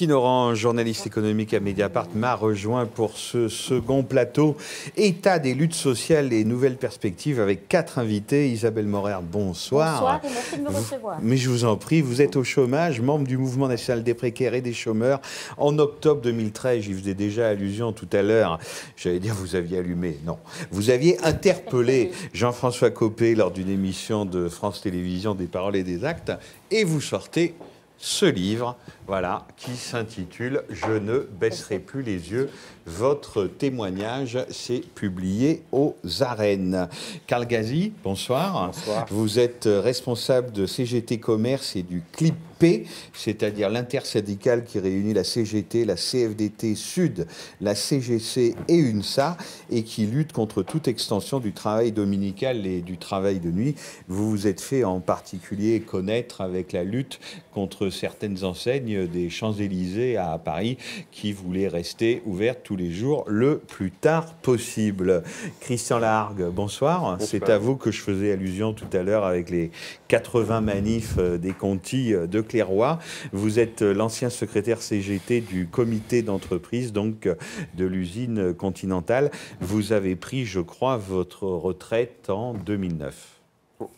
Martine Orange, journaliste économique à Mediapart, m'a rejoint pour ce second plateau État des luttes sociales et nouvelles perspectives avec 4 invités. Isabelle Morer, bonsoir. Bonsoir et merci de me recevoir. Mais je vous en prie, vous êtes au chômage, membre du Mouvement national des précaires et des chômeurs. En octobre 2013, j'y faisais déjà allusion tout à l'heure, j'allais dire vous aviez allumé, non. Vous aviez interpellé Jean-François Copé lors d'une émission de France Télévisions des Paroles et des Actes et vous sortez ce livre, voilà, qui s'intitule « Je ne baisserai plus les yeux ». Votre témoignage, c'est publié aux arènes. Karl Gazi, bonsoir. Bonsoir. Vous êtes responsable de CGT Commerce et du CLIP-P, c'est-à-dire l'intersyndicale qui réunit la CGT, la CFDT Sud, la CGC et UNSA, et qui lutte contre toute extension du travail dominical et du travail de nuit. Vous vous êtes fait en particulier connaître avec la lutte contre certaines enseignes des Champs-Élysées à Paris qui voulaient rester ouvertes tous les jours le plus tard possible. Christian Lahargue, bonsoir. C'est à vous que je faisais allusion tout à l'heure avec les 80 manifs des Contis de Clairoy. Vous êtes l'ancien secrétaire CGT du comité d'entreprise, donc de l'usine Continentale. Vous avez pris, je crois, votre retraite en 2009.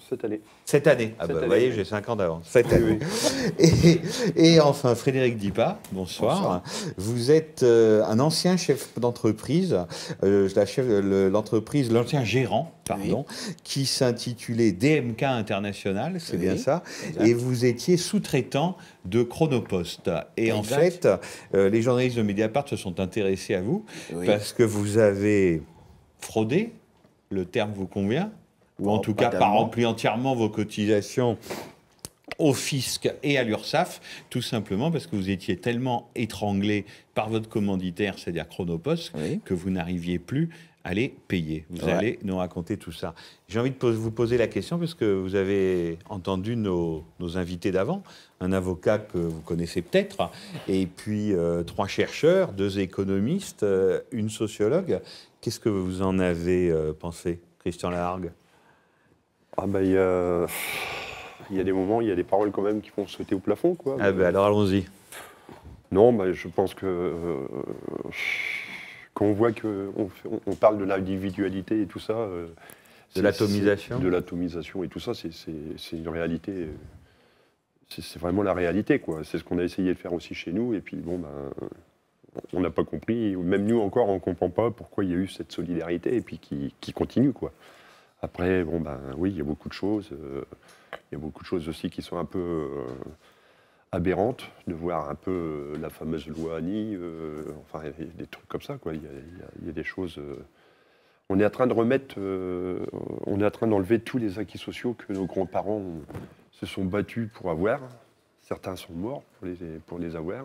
Cette année. Cette année. Ah bah, vous voyez, j'ai 5 ans d'avance. Cette année. Et enfin, Frédéric Dipa, bonsoir. Vous êtes un ancien chef d'entreprise, l'ancien gérant, pardon, qui s'intitulait DMK International, c'est bien ça, exact. Et vous étiez sous-traitant de Chronopost. Et exact. En fait, les journalistes de Mediapart se sont intéressés à vous parce que vous avez fraudé, le terme vous convient, ou en tout cas pas rempli entièrement vos cotisations au fisc et à l'URSSAF, tout simplement parce que vous étiez tellement étranglé par votre commanditaire, c'est-à-dire Chronopost, que vous n'arriviez plus à les payer. Vous allez nous raconter tout ça. J'ai envie de vous poser la question parce que vous avez entendu nos invités d'avant, un avocat que vous connaissez peut-être, et puis 3 chercheurs, 2 économistes, une sociologue. Qu'est-ce que vous en avez pensé, Christian Lahargue? Ah bah, il y a des moments, il y a des paroles quand même qui font sauter au plafond, quoi. Ah bah, alors allons-y. Non, bah, je pense que quand on voit qu'on parle de l'individualité et tout ça... de l'atomisation. De l'atomisation et tout ça, c'est une réalité... C'est vraiment la réalité, quoi. C'est ce qu'on a essayé de faire aussi chez nous, et puis bon, ben, on n'a pas compris, même nous encore, on ne comprend pas pourquoi il y a eu cette solidarité, et puis qui continue, quoi. Après, bon, ben, oui, il y a beaucoup de choses. Il y a beaucoup de choses aussi qui sont un peu aberrantes, de voir un peu la fameuse loi Annie, enfin, des trucs comme ça, quoi. Il y a des choses... on est en train de remettre... on est en train d'enlever tous les acquis sociaux que nos grands-parents se sont battus pour avoir. Certains sont morts pour les avoir.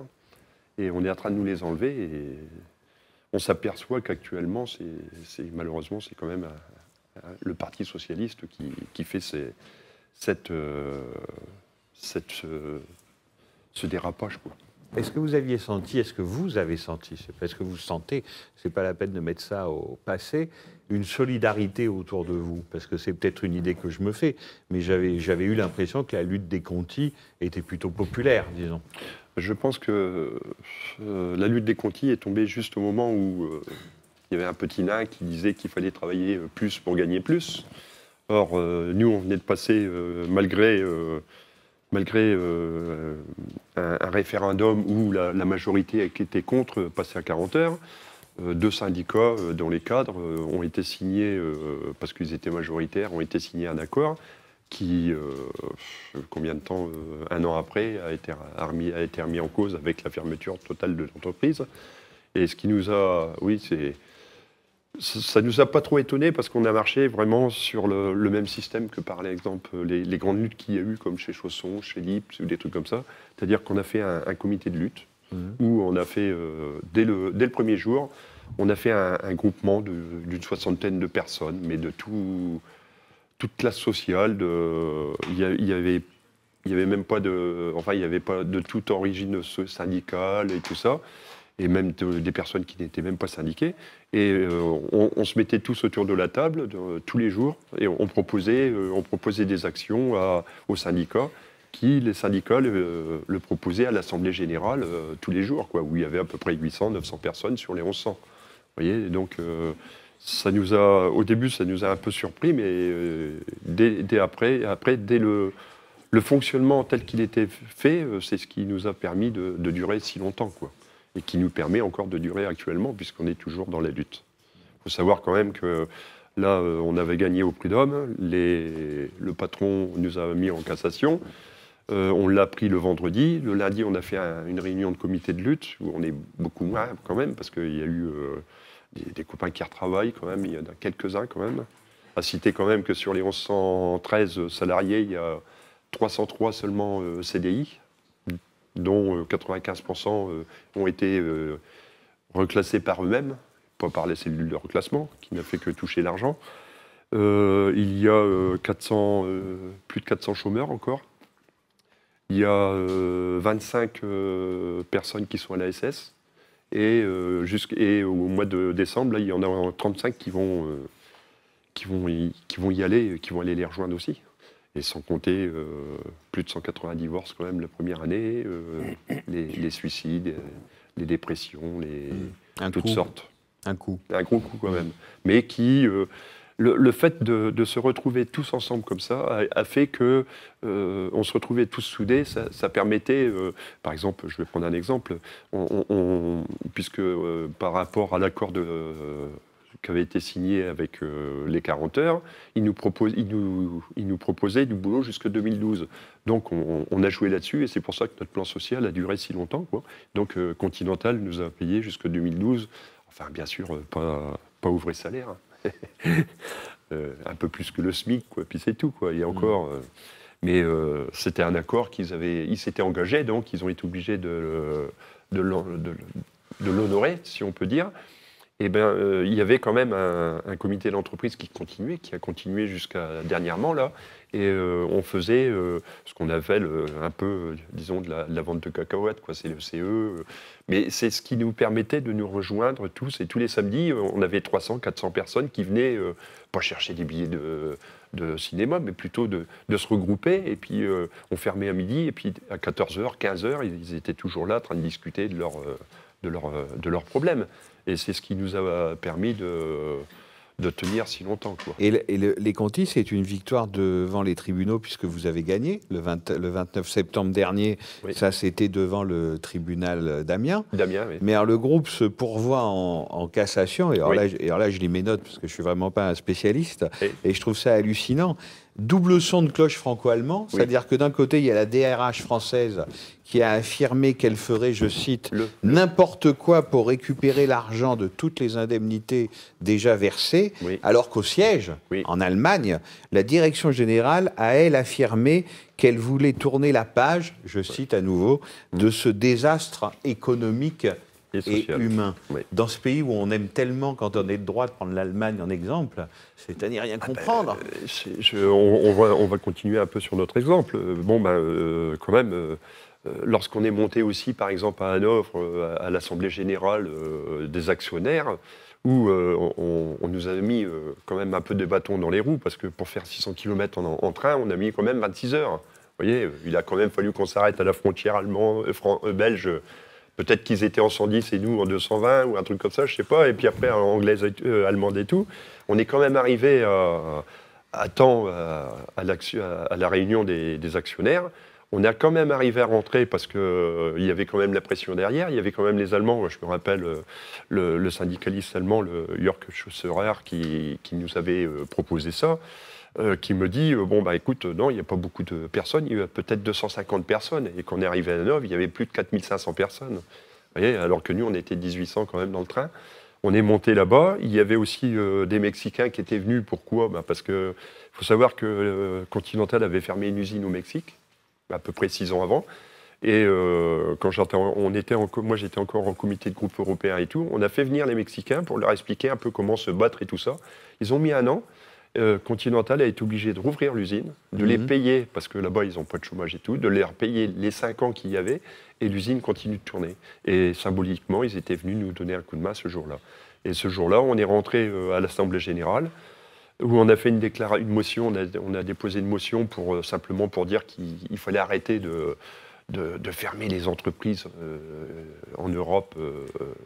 Et on est en train de nous les enlever. Et on s'aperçoit qu'actuellement, malheureusement, c'est quand même... le Parti socialiste qui fait ce dérapage, quoi. Est-ce que vous aviez senti, est-ce que vous avez senti, c'est parce que vous sentez, c'est pas la peine de mettre ça au passé, une solidarité autour de vous? Parce que c'est peut-être une idée que je me fais, mais j'avais eu l'impression que la lutte des Contis était plutôt populaire, disons. Je pense que la lutte des Contis est tombée juste au moment où... il y avait un petit nain qui disait qu'il fallait travailler plus pour gagner plus. Or, nous, on venait de passer, malgré un référendum où la majorité qui était contre passait à 40 heures, 2 syndicats dans les cadres ont été signés, parce qu'ils étaient majoritaires, ont été signés un accord qui, combien de temps, 1 an après, a été remis en cause avec la fermeture totale de l'entreprise. Et ce qui nous a... Oui, ça ne nous a pas trop étonnés parce qu'on a marché vraiment sur le même système que par exemple les grandes luttes qu'il y a eu, comme chez Chausson, chez Lips ou des trucs comme ça. C'est-à-dire qu'on a fait un comité de lutte où on a fait, dès le premier jour, on a fait un groupement d'une 60aine de personnes, mais de toute classe sociale. Il y avait même pas de... Enfin, il n'y avait pas de toute origine syndicale et tout ça. Et même des personnes qui n'étaient même pas syndiquées. Et on se mettait tous autour de la table tous les jours et on proposait des actions aux syndicats qui, les syndicats, le proposaient à l'Assemblée générale tous les jours, quoi, où il y avait à peu près 800, 900 personnes sur les 1100. Vous voyez, donc ça nous a, au début, ça nous a un peu surpris, mais dès le fonctionnement tel qu'il était fait, c'est ce qui nous a permis de durer si longtemps, quoi, et qui nous permet encore de durer actuellement, puisqu'on est toujours dans la lutte. Il faut savoir quand même que là, on avait gagné au prud'homme, le patron nous a mis en cassation, on l'a pris le vendredi, le lundi on a fait une réunion de comité de lutte, où on est beaucoup moins quand même, parce qu'il y a eu des copains qui retravaillent quand même, il y en a quelques-uns quand même. À citer quand même que sur les 1113 salariés, il y a 303 seulement CDI, dont 95% ont été reclassés par eux-mêmes, pas par les cellules de reclassement, qui n'a fait que toucher l'argent. Il y a plus de 400 chômeurs encore. Il y a 25 personnes qui sont à la SS. Et au mois de décembre, là, il y en a 35 qui vont y aller, qui vont aller les rejoindre aussi. Et sans compter plus de 180 divorces quand même la première année, les suicides, les dépressions, toutes sortes. Un coup. Un gros coup quand même. Mais qui... Le fait de se retrouver tous ensemble comme ça a fait que on se retrouvait tous soudés. Ça permettait, par exemple, je vais prendre un exemple, puisque par rapport à l'accord qui avait été signé avec les 40 heures, ils nous proposaient du boulot jusqu'en 2012. Donc on a joué là-dessus et c'est pour ça que notre plan social a duré si longtemps, quoi. Donc Continental nous a payé jusqu'en 2012. Enfin, bien sûr, pas ouvrier salaire. Un peu plus que le SMIC, quoi. Puis c'est tout, quoi. Il y a encore, mais c'était un accord ils s'étaient engagés, donc ils ont été obligés de l'honorer, si on peut dire. Et il y avait quand même un comité d'entreprise qui a continué jusqu'à dernièrement là, et on faisait ce qu'on appelle un peu, disons, de la vente de cacahuètes, quoi. C'est le CE, mais c'est ce qui nous permettait de nous rejoindre tous, et tous les samedis, on avait 300, 400 personnes qui venaient, pas chercher des billets de cinéma, mais plutôt de se regrouper, et puis on fermait à midi, et puis à 14h, 15h, ils étaient toujours là en train de discuter de leurs problèmes. Et c'est ce qui nous a permis de tenir si longtemps, quoi. Et les Contis, c'est une victoire devant les tribunaux, puisque vous avez gagné le 29 septembre dernier. Oui. Ça, c'était devant le tribunal d'Amiens. D'Amiens, oui. Mais alors, le groupe se pourvoit en cassation. Et alors, oui. Là, je lis mes notes, parce que je ne suis vraiment pas un spécialiste. Oui. Et je trouve ça hallucinant. Double son de cloche franco-allemand, oui. C'est-à-dire que d'un côté, il y a la DRH française qui a affirmé qu'elle ferait, je cite, n'importe quoi pour récupérer l'argent de toutes les indemnités déjà versées, oui. Alors qu'au siège, oui. En Allemagne, la direction générale a, elle, affirmé qu'elle voulait tourner la page, je cite à nouveau, de ce désastre économique et humain. Oui. Dans ce pays où on aime tellement, quand on est de droite, prendre l'Allemagne en exemple, c'est à n'y rien comprendre. On va continuer un peu sur notre exemple. Bon, quand même, lorsqu'on est monté aussi, par exemple, à Hanovre, à l'Assemblée générale des actionnaires, où on nous a mis quand même un peu des bâtons dans les roues, parce que pour faire 600 km en train, on a mis quand même 26 heures. Vous voyez, il a quand même fallu qu'on s'arrête à la frontière belge. Peut-être qu'ils étaient en 110 et nous en 220 ou un truc comme ça, je sais pas. Et puis après, en anglaise, allemande et tout. On est quand même arrivé à temps à la réunion des actionnaires. On a quand même arrivé à rentrer parce qu'il y avait quand même la pression derrière. Il y avait quand même les Allemands. Je me rappelle le syndicaliste allemand, le Jörg Schusserer, qui nous avait proposé ça. Qui me dit, écoute, non, il n'y a pas beaucoup de personnes, il y a peut-être 250 personnes. Et quand on est arrivé à Hanovre, il y avait plus de 4500 personnes. Vous voyez, alors que nous, on était 1800 quand même dans le train. On est monté là-bas. Il y avait aussi des Mexicains qui étaient venus. Pourquoi ? Parce qu'il faut savoir que Continental avait fermé une usine au Mexique, à peu près 6 ans avant. Et quand moi j'étais encore en comité de groupe européen et tout, on a fait venir les Mexicains pour leur expliquer un peu comment se battre et tout ça. Ils ont mis 1 an. Continental a été obligé de rouvrir l'usine, de les payer, parce que là-bas, ils n'ont pas de chômage et tout, de les repayer les 5 ans qu'il y avait, et l'usine continue de tourner. Et symboliquement, ils étaient venus nous donner un coup de main ce jour-là. Et ce jour-là, on est rentré à l'Assemblée générale. où on a fait une motion, on a déposé une motion simplement pour dire qu'il fallait arrêter de fermer les entreprises en Europe,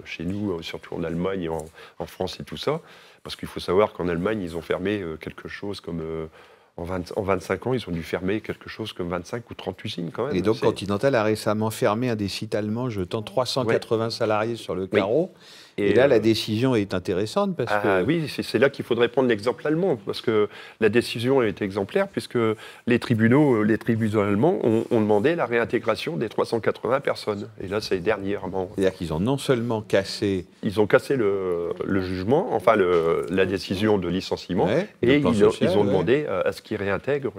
chez nous, surtout en Allemagne, en France et tout ça. Parce qu'il faut savoir qu'en Allemagne, ils ont fermé quelque chose comme... En 25 ans, ils ont dû fermer quelque chose comme 25 ou 30 usines quand même. Et donc Continental a récemment fermé un des sites allemands, jetant 380 salariés sur le carreau. Oui. Et là, la décision est intéressante parce que... Oui, c'est là qu'il faudrait prendre l'exemple allemand, parce que la décision est exemplaire, puisque les tribunaux allemands ont demandé la réintégration des 380 personnes. Et là, c'est dernièrement. C'est-à-dire qu'ils ont non seulement cassé... Ils ont cassé le jugement, enfin la décision de licenciement, et ils ont demandé à ce qu'ils réintègrent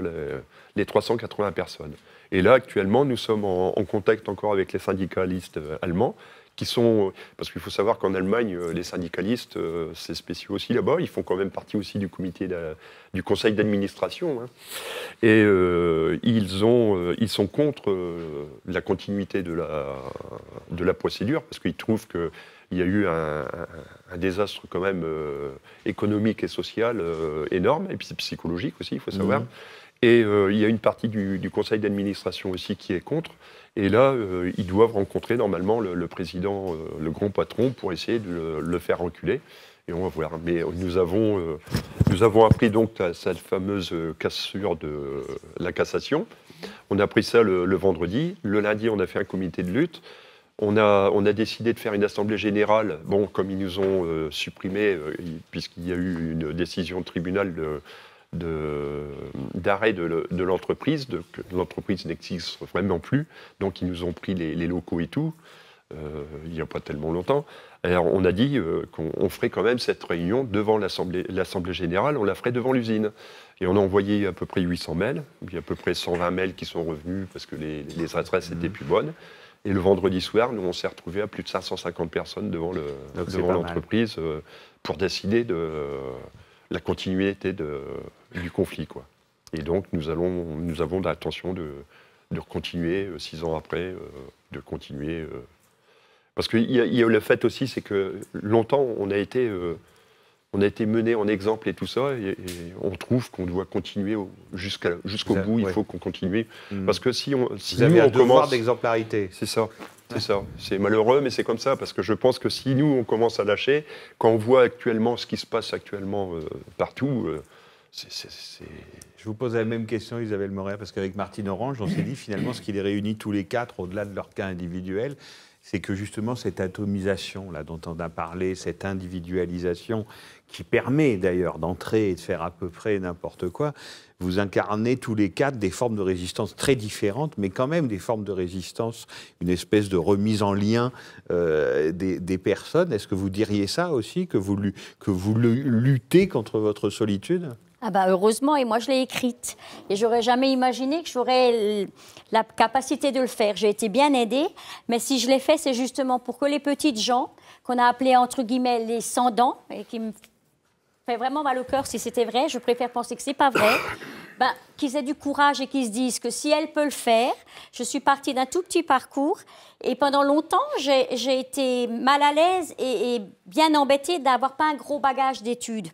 les 380 personnes. Et là, actuellement, nous sommes en contact encore avec les syndicalistes allemands, qui sont, parce qu'il faut savoir qu'en Allemagne, les syndicalistes, c'est spéciaux aussi là-bas, ils font quand même partie aussi du du conseil d'administration, hein. Et ils sont contre la continuité de la procédure, parce qu'ils trouvent qu'il y a eu un désastre quand même économique et social énorme, et puis psychologique aussi, il faut savoir. Mmh. Et il y a une partie du conseil d'administration aussi qui est contre. Et là, ils doivent rencontrer normalement le président, le grand patron, pour essayer de le faire reculer. Et on va voir. Mais nous avons appris donc cette fameuse cassure de la cassation. On a appris ça le vendredi. Le lundi, on a fait un comité de lutte. On a décidé de faire une assemblée générale. Bon, comme ils nous ont supprimé, puisqu'il y a eu une décision de tribunal d'arrêt de l'entreprise, que l'entreprise n'existe vraiment plus, donc ils nous ont pris les locaux et tout, il n'y a pas tellement longtemps. Alors on a dit qu'on ferait quand même cette réunion devant l'Assemblée générale, on la ferait devant l'usine. Et on a envoyé à peu près 800 mails, il y a à peu près 120 mails qui sont revenus parce que les adresses étaient plus bonnes. Et le vendredi soir, nous on s'est retrouvés à plus de 550 personnes devant l'entreprise pour décider de la continuité du conflit, quoi. Et donc, nous avons l'intention de continuer, 6 ans après, de continuer. Parce qu'il y a le fait aussi, c'est que longtemps, on a été mené en exemple et tout ça, et on trouve qu'on doit continuer jusqu'au bout, il faut qu'on continue. Parce que si nous, on commence d'exemplarité. C'est ça. C'est ça. C'est malheureux, mais c'est comme ça, parce que je pense que si nous, on commence à lâcher, quand on voit actuellement ce qui se passe actuellement partout, Je vous pose la même question, Isabelle Moret, parce qu'avec Martine Orange, on s'est dit finalement ce qui les réunit tous les quatre, au-delà de leur cas individuel, c'est que justement cette atomisation là, dont on a parlé, cette individualisation qui permet d'ailleurs d'entrer et de faire à peu près n'importe quoi, vous incarnez tous les quatre des formes de résistance très différentes, mais quand même des formes de résistance, une espèce de remise en lien des personnes. Est-ce que vous diriez ça aussi, que vous luttez contre votre solitude ? Ah bah heureusement, et moi je l'ai écrite. Et j'aurais jamais imaginé que j'aurais la capacité de le faire. J'ai été bien aidée, mais si je l'ai fait, c'est justement pour que les petites gens, qu'on a appelés entre guillemets les sans-dents, et qui me fait vraiment mal au cœur si c'était vrai, je préfère penser que c'est pas vrai, qu'ils aient du courage et qu'ils se disent que si elle peut le faire, je suis partie d'un tout petit parcours, et pendant longtemps, j'ai été mal à l'aise et bien embêtée d'avoir pas un gros bagage d'études.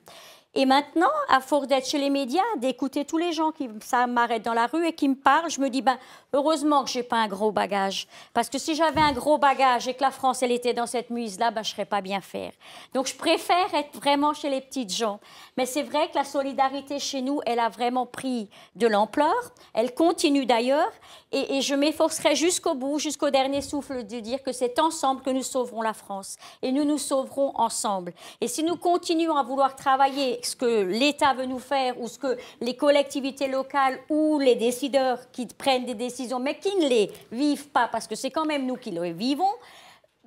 Et maintenant, à force d'être chez les médias, d'écouter tous les gens qui m'arrêtent dans la rue et qui me parlent, je me dis, heureusement que je n'ai pas un gros bagage. Parce que si j'avais un gros bagage et que la France, elle était dans cette muse-là, je ne serais pas bien faire. Donc, je préfère être vraiment chez les petites gens. Mais c'est vrai que la solidarité chez nous, elle a vraiment pris de l'ampleur. Elle continue d'ailleurs. Et je m'efforcerai jusqu'au bout, jusqu'au dernier souffle, de dire que c'est ensemble que nous sauverons la France. Et nous nous sauverons ensemble. Et si nous continuons à vouloir travailler ce que l'État veut nous faire, ou ce que les collectivités locales ou les décideurs qui prennent des décisions, mais qui ne les vivent pas, parce que c'est quand même nous qui les vivons,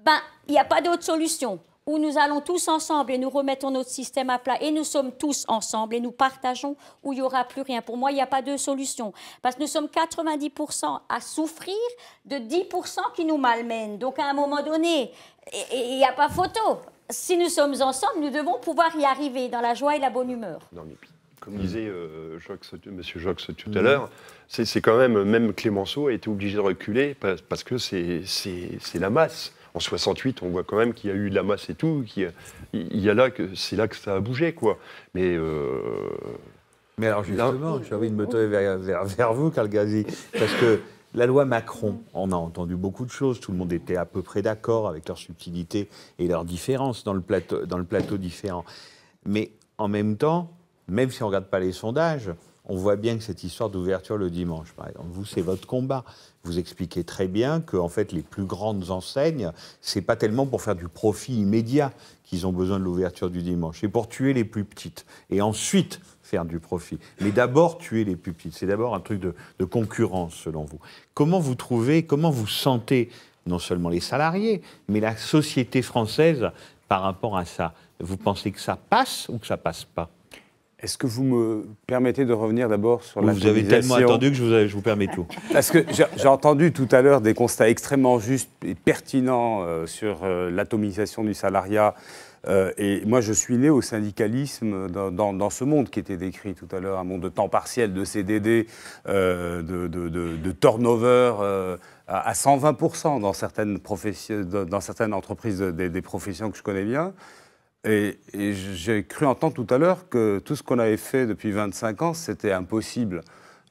il n'y a pas d'autre solution. Où nous allons tous ensemble et nous remettons notre système à plat, et nous sommes tous ensemble et nous partageons, où il n'y aura plus rien. Pour moi, il n'y a pas de solution. Parce que nous sommes 90% à souffrir de 10% qui nous malmènent. Donc, à un moment donné, il n'y a pas photo. Si nous sommes ensemble, nous devons pouvoir y arriver dans la joie et la bonne humeur. Non, mais comme disait M. Jox tout à l'heure, c'est quand même Clémenceau a été obligé de reculer parce que c'est la masse. en 68, on voit quand même qu'il y a eu de la masse et tout, c'est là que ça a bougé, quoi. Mais alors justement, j'ai envie de me tourner vers vous, Karl Gazi, parce que la loi Macron, on a entendu beaucoup de choses, tout le monde était à peu près d'accord avec leurs subtilités et leurs différences dans le plateau différent. Mais en même temps, même si on ne regarde pas les sondages, on voit bien que cette histoire d'ouverture le dimanche, par exemple, vous, c'est votre combat. Vous expliquez très bien que en fait, les plus grandes enseignes, c'est pas tellement pour faire du profit immédiat qu'ils ont besoin de l'ouverture du dimanche, c'est pour tuer les plus petites. Et ensuite, faire du profit. Mais d'abord, tuer les plus petites. C'est d'abord un truc de concurrence, selon vous. Comment vous trouvez, comment vous sentez, non seulement les salariés, mais la société française par rapport à ça? Vous pensez que ça passe ou que ça passe pas? Est-ce que vous me permettez de revenir d'abord sur la Vous avez tellement attendu que je vous permets tout. Parce que j'ai entendu tout à l'heure des constats extrêmement justes et pertinents sur l'atomisation du salariat. Et moi, je suis né au syndicalisme dans ce monde qui était décrit tout à l'heure, un monde de temps partiel, de CDD, de turnover à 120% dans certaines entreprises des professions que je connais bien. Et j'ai cru entendre tout à l'heure que tout ce qu'on avait fait depuis 25 ans, c'était impossible.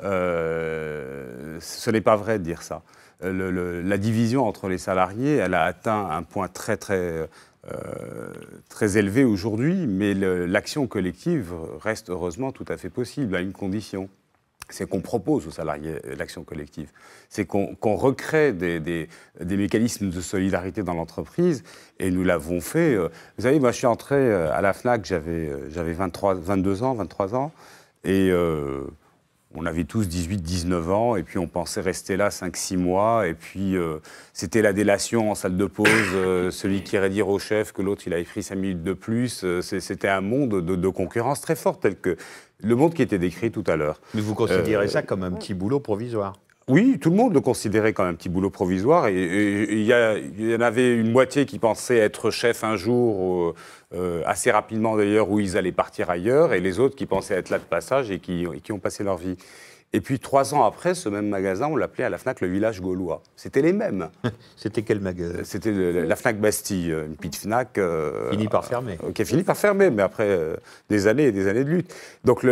Ce n'est pas vrai de dire ça. La division entre les salariés, elle a atteint un point très élevé aujourd'hui, mais l'action collective reste heureusement tout à fait possible, à une condition. C'est qu'on propose aux salariés l'action collective. C'est qu'on recrée des mécanismes de solidarité dans l'entreprise, et nous l'avons fait. Vous savez, moi je suis entré à la FNAC, j'avais 23 ans, et on avait tous 18-19 ans, et puis on pensait rester là 5-6 mois, et puis c'était la délation en salle de pause, celui qui irait dire au chef que l'autre il avait pris 5 minutes de plus. C'était un monde de concurrence très fort, tel que le monde qui était décrit tout à l'heure. Mais vous considérez ça comme un petit boulot provisoire? Oui, tout le monde le considérait comme un petit boulot provisoire. Et il y en avait une moitié qui pensait être chef un jour, assez rapidement d'ailleurs, où ils allaient partir ailleurs, et les autres qui pensaient être là de passage et qui ont passé leur vie. Et puis 3 ans après, ce même magasin, on l'appelait à la FNAC le village gaulois. C'était les mêmes. C'était quel magasin? C'était la FNAC Bastille, une petite FNAC... Fini par fermer. Qui a fini par fermer, mais après des années et des années de lutte. Donc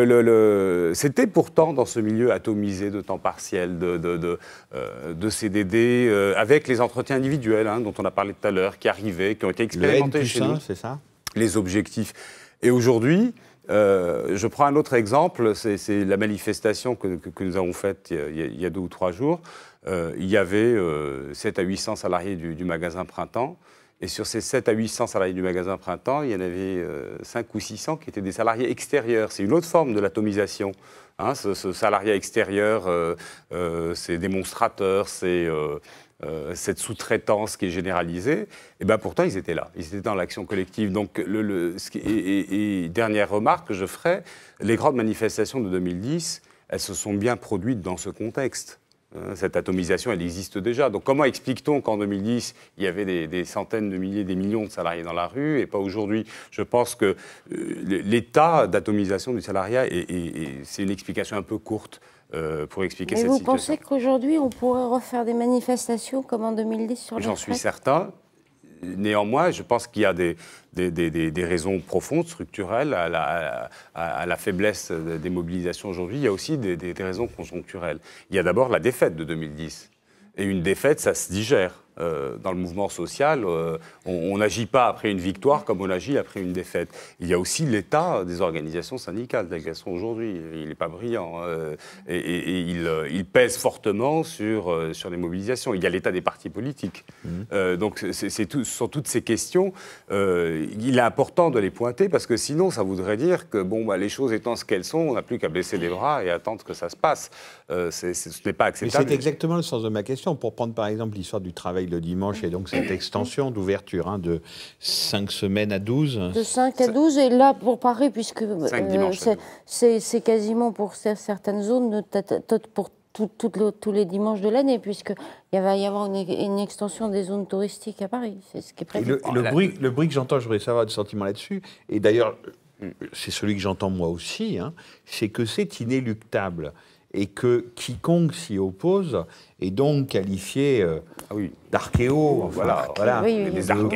c'était pourtant dans ce milieu atomisé de temps partiel, de CDD, avec les entretiens individuels, dont on a parlé tout à l'heure, qui arrivaient, qui ont été expérimentés chez nous. C'est ça? Les objectifs. Et aujourd'hui... je prends un autre exemple, c'est la manifestation que nous avons faite il y a 2 ou 3 jours. Il y avait 700 à 800 salariés du magasin Printemps. Et sur ces 700 à 800 salariés du magasin Printemps, il y en avait 5 ou 600 qui étaient des salariés extérieurs. C'est une autre forme de l'atomisation. Ce salariat extérieur, c'est démonstrateur, c'est... cette sous-traitance qui est généralisée, et bien pourtant ils étaient là, ils étaient dans l'action collective. Donc, dernière remarque que je ferai, les grandes manifestations de 2010, elles se sont bien produites dans ce contexte. Cette atomisation, elle existe déjà. Donc comment explique-t-on qu'en 2010, il y avait des centaines de milliers, des millions de salariés dans la rue, et pas aujourd'hui? Je pense que l'état d'atomisation du salariat, c'est une explication un peu courte. Pour expliquer cette situation. Mais vous pensez qu'aujourd'hui, on pourrait refaire des manifestations comme en 2010 sur les retraites? J'en suis certain. Néanmoins, je pense qu'il y a des raisons profondes, structurelles, à la faiblesse des mobilisations aujourd'hui. Il y a aussi des raisons conjoncturelles. Il y a d'abord la défaite de 2010. Et une défaite, ça se digère. Dans le mouvement social, on n'agit pas après une victoire comme on agit après une défaite. Il y a aussi l'état des organisations syndicales telles qu'elles sont aujourd'hui. Il n'est pas brillant et il pèse fortement sur les mobilisations. Il y a l'état des partis politiques. Donc ce sont toutes ces questions. Il est important de les pointer parce que sinon ça voudrait dire que les choses étant ce qu'elles sont, on n'a plus qu'à baisser les bras et attendre que ça se passe. Ce n'est pas acceptable. Mais c'est exactement le sens de ma question. Pour prendre par exemple l'histoire du travail le dimanche et donc cette extension d'ouverture de 5 semaines à 12. De 5 à 12, et là pour Paris, puisque c'est quasiment pour certaines zones, pour tous les dimanches de l'année, puisqu'il va y avoir une extension des zones touristiques à Paris. C'est ce qui est prévu. Le bruit que j'entends, je voudrais savoir votre sentiment là-dessus, et d'ailleurs, c'est celui que j'entends moi aussi, c'est que c'est inéluctable. et que quiconque s'y oppose est donc qualifié d'archéo, voilà.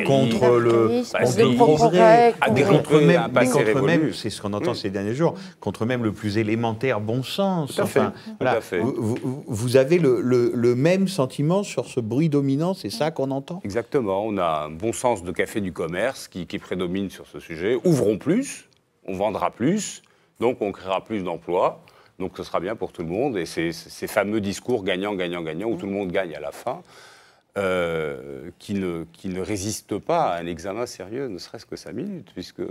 contre le progrès, contre même, c'est ce qu'on entend ces derniers jours, contre même le plus élémentaire bon sens. Tout à fait. Vous avez le même sentiment sur ce bruit dominant, c'est ça qu'on entend? Exactement, on a un bon sens de café du commerce qui prédomine sur ce sujet. Ouvrons plus, on vendra plus, donc on créera plus d'emplois. Donc ce sera bien pour tout le monde. Et ces fameux discours gagnant, gagnant, gagnant, où tout le monde gagne à la fin, qui ne résistent pas à un examen sérieux, ne serait-ce que 5 minutes, puisque